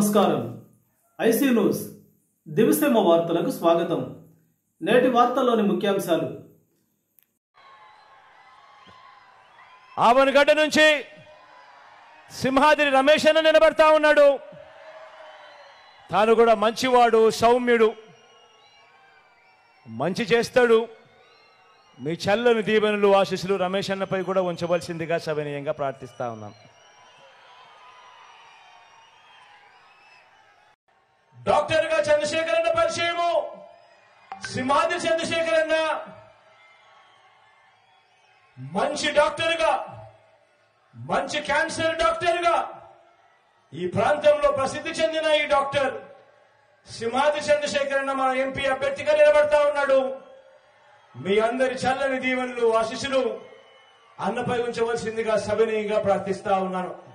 నమస్కారం. IC news Diviseema వార్తలకు స్వాగతం. నేటి వార్తల్లోని ముఖ్యాంశాలు. ఆవనగడ్డ నుంచి సింహాద్రి రమేష్ అన్న నిలబడతా ఉన్నాడు. తాను కూడా మంచివాడు, సౌమ్యుడు, మంచి చేస్తాడు. మీ చల్లని దీవెనలు ఆశీస్సులు రమేష్ అన్నపై కూడా ఉంచవలసిందిగా సవినయంగా ప్రార్థిస్తా ఉన్నాం. డాక్టర్ గా చంద్రశేఖర్ అన్న పరిచయము. సింహాద్రి చంద్రశేఖర్ అన్న మంచి డాక్టర్ గా, మంచి క్యాన్సర్ డాక్టర్ గా ఈ ప్రాంతంలో ప్రసిద్ధి చెందిన ఈ డాక్టర్ సింహాద్రి చంద్రశేఖర్ అన్న మన ఎంపీ అభ్యర్థిగా నిలబడతా ఉన్నాడు. మీ అందరి చల్లని దీవెనలు ఆశీస్సులు అన్నపై ఉంచవలసిందిగా సవినయంగా ప్రార్థిస్తా ఉన్నాను.